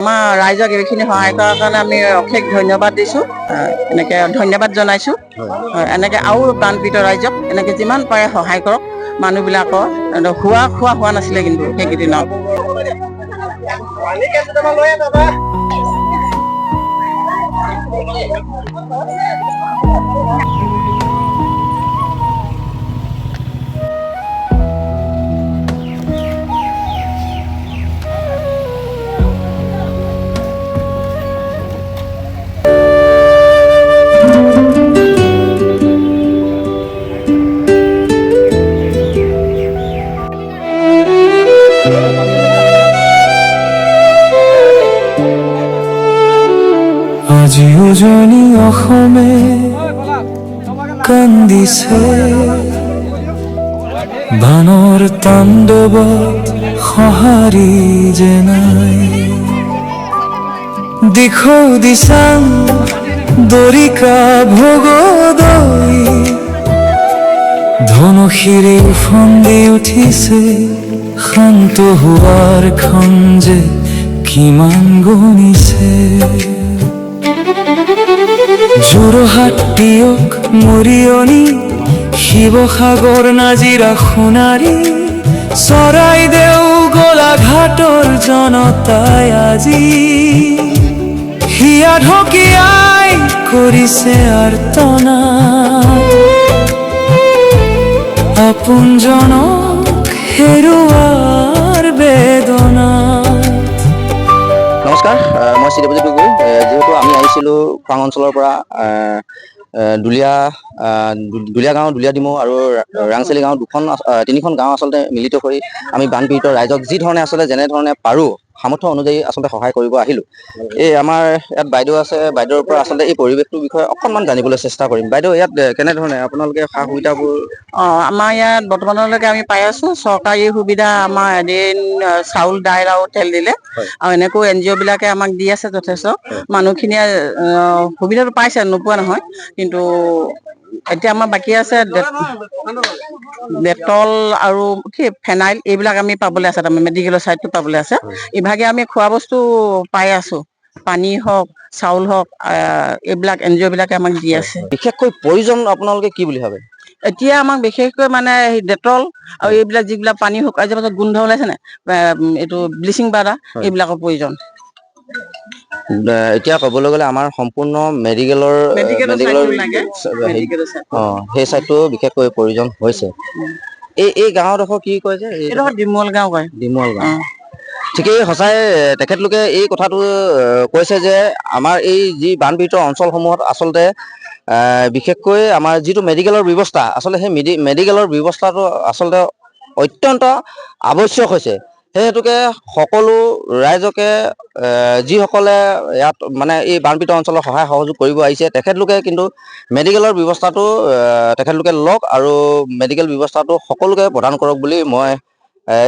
আমাৰ ৰাইজক এইখিনি সহায় কৰাৰ কাৰণে আমি অশেষ ধন্যবাদ দিছোঁ। এনেকৈ ধন্যবাদ জনাইছোঁ। এনেকৈ আৰু বানপীড়িত ৰাইজক এনেকৈ যিমান পাৰে সহায় কৰক। মানুহবিলাকৰ খোৱা হোৱা নাছিলে কিন্তু সেইকেইদিনত। আজি উজনি অসমে কান্দিছে, বানৰ তাণ্ডৱত সঁহাৰি যে নাই। দিখৌ দিচাং দৰিকা ভোগদৈ, ধনশিৰে উফন্দি উঠিছে। শান্ত হোৱাৰ ক্ষণ যে কিমান গণিছে। যোৰহাট টিয়ক মৰিয়নি, শিৱসাগৰ নাজিৰা সোণাৰী, চৰাইদেউ গোলাঘাটৰ জনতাই আজি হিয়া ঢকিয়াই কৰিছে আৰ্তনা। আপোনজনক হেৰুৱাৰ বেদনা। নমস্কাৰ, মই শ্ৰীদেৱজিৎ গগৈ। যিহেতু আমি আহিছিলোঁ খোৱাং অঞ্চলৰ পৰা দুলীয়া গাঁও, দুলীয়া ডিমৌ আৰু ৰাংচেলি গাঁও, তিনিখন গাঁও আচলতে মিলিত হৈ আমি বানপীড়িত ৰাইজক যি ধৰণে আচলতে যেনেধৰণে পাৰোঁ সামৰ্থ্য অনুযায়ী আচলতে সহায় কৰিব আহিলোঁ। এই আমাৰ ইয়াত বাইদেউ আছে, বাইদেউৰ পৰা আচলতে এই পৰিৱেশটোৰ বিষয়ে অকণমান জানিবলৈ চেষ্টা কৰিম। বাইদেউ, ইয়াত কেনেধৰণে আপোনালোকে সা সুবিধাবোৰ? আমাৰ ইয়াত বৰ্তমানলৈকে আমি পাই আছোঁ চৰকাৰী সুবিধা। আমাৰ এদিন চাউল, দাইল আৰু তেল দিলে, আৰু এনেকৈ NGO বিলাকে আমাক দি আছে যথেষ্ট। মানুহখিনিয়ে সুবিধাটো পাইছে, নোপোৱা নহয়। কিন্তু এতিয়া আমাৰ বাকী আছে ডেটল আৰু ফেনাইল, এইবিলাক আমি পাবলৈ আছে। তাৰমানে মেডিকেলৰ চাইডটো পাবলৈ আছে। ইভাগে আমি খোৱা বস্তু পাই আছোঁ। পানী হওক, চাউল হওক, এইবিলাক NGO বিলাকে আমাক দি আছে। বিশেষকৈ প্ৰয়োজন আপোনালোকে কি বুলি ভাবে? এতিয়া আমাক বিশেষকৈ মানে ডেটল আৰু এইবিলাক যিবিলাক পানী শুকাই যোৱাৰ পাছত গোন্ধ ওলাইছে নাই, এইটো ব্লিচিং পাউডাৰ, এইবিলাকৰ প্ৰয়োজন। এতিয়া ক'বলৈ গ'লে আমাৰ সম্পূৰ্ণ মেডিকেলৰ সেই চাইডটো বিশেষকৈ প্ৰয়োজন হৈছে। এই গাঁওডোখৰ কি কয় যে? এইডোখৰ ডিমল গাঁও কয়। ডিমল গাঁও। ঠিকেই, সঁচাই তেখেতলোকে এই কথাটো কৈছে যে আমাৰ এই যি বানপীড়িত অঞ্চলসমূহত আচলতে বিশেষকৈ আমাৰ যিটো মেডিকেলৰ ব্যৱস্থা, আচলতে সেই মেডিকেলৰ ব্যৱস্থাটো আচলতে অত্যন্ত আৱশ্যক হৈছে। সেই হেতুকে সকলো ৰাইজকে যিসকলে ইয়াত মানে এই বানপীড়িত অঞ্চলৰ সহায় সহযোগ কৰিব আহিছে, তেখেতলোকে কিন্তু মেডিকেলৰ ব্যৱস্থাটো তেখেতলোকে লওক, আৰু মেডিকেল ব্যৱস্থাটো সকলোকে প্ৰদান কৰক বুলি মই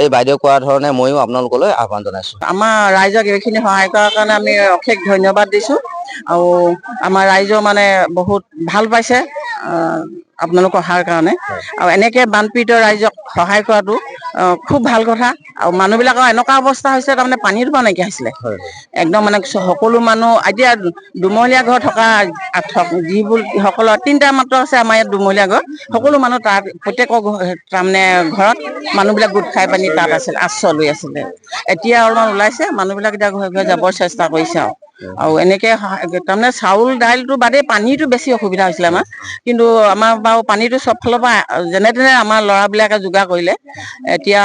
এই বাইদেউ কোৱা ধৰণে ময়ো আপোনালোকলৈ আহ্বান জনাইছোঁ। আমাৰ ৰাইজক এইখিনি সহায় কৰাৰ কাৰণে আমি অশেষ ধন্যবাদ দিছোঁ। আৰু আমাৰ ৰাইজেও মানে বহুত ভাল পাইছে আপোনালোক অহাৰ কাৰণে। আৰু এনেকৈ বানপীড়িত ৰাইজক সহায় কৰাটো খুব ভাল কথা। আৰু মানুহবিলাকৰ এনেকুৱা অৱস্থা হৈছে, তাৰমানে পানীৰ পৰা নাইকিয়া হৈছিলে একদম। মানে সকলো মানুহ এতিয়া দুমহলীয়া ঘৰ থকা যিবোৰ সকলৰ 3টা মাত্ৰ আছে আমাৰ ইয়াত দুমহলীয়া ঘৰ, সকলো মানুহ তাত প্ৰত্যেকৰ তাৰমানে ঘৰত মানুহবিলাক গোট খাই পানি তাত আছিল, আশ্ৰয় লৈ আছিলে। এতিয়া অলপমান ওলাইছে, মানুহবিলাক এতিয়া ঘৰে ঘৰে যাবৰ চেষ্টা কৰিছে। আৰু এনেকে তাৰমানে চাউল দাইলটো বাদেই পানীটো বেছি অসুবিধা হৈছিলে আমাৰ। কিন্তু আমাৰ বাৰু পানীটো চব ফালৰ পৰা যেনে তেনে আমাৰ ল'ৰাবিলাকে যোগাৰ কৰিলে, এতিয়া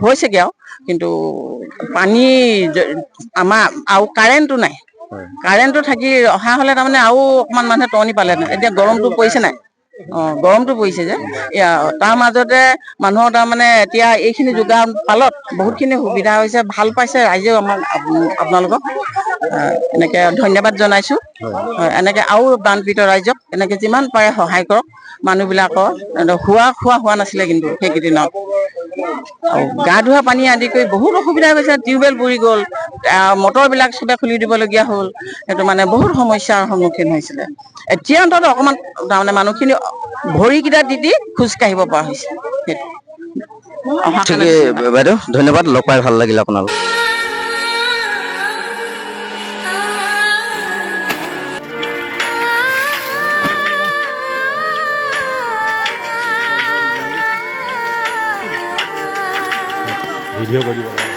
হৈছেগে আৰু। কিন্তু পানী আমাৰ আৰু কাৰেণ্টটো নাই। কাৰেণ্টটো থাকি অহা হলে তাৰমানে আৰু অকমান মানুহে টৰণি পালে। এতিয়া গৰমটো পৰিছে নাই, গৰমটো পৰিছে যে, তাৰ মাজতে মানুহৰ তাৰমানে এতিয়া এইখিনি যোগান পালত বহুতখিনি সুবিধা হৈছে, ভাল পাইছে ৰাইজেও আমাক। আপোনালোকক এনেকে ধন্যবাদ জনাইছোঁ। এনেকে আৰু বানপীড়িত ৰাইজক এনেকে যিমান পাৰে সহায় কৰক। মানুহবিলাকৰ খোৱা হোৱা নাছিলে কিন্তু সেইকেইদিনত। আৰু গা ধোৱা পানী আদি কৰি বহুত অসুবিধা হৈছে। টিউবৱেল বুৰি গ'ল, মটৰ বিলাক চবে খুলি দিবলগীয়া হ'ল। সেইটো মানে বহুত সমস্যাৰ সন্মুখীন হৈছিলে। এতিয়া অন্তত অকমান তাৰমানে মানুহখিনি ভৰিকেইটা দি খোজ কাঢ়িব পৰা হৈছে। সেইটো। 'ঠিকেই বাইদেউ, ধন্যবাদ। লগ পাই ভাল লাগিল আপোনালোক। ভিডিঅ' কৰি দিব লাগে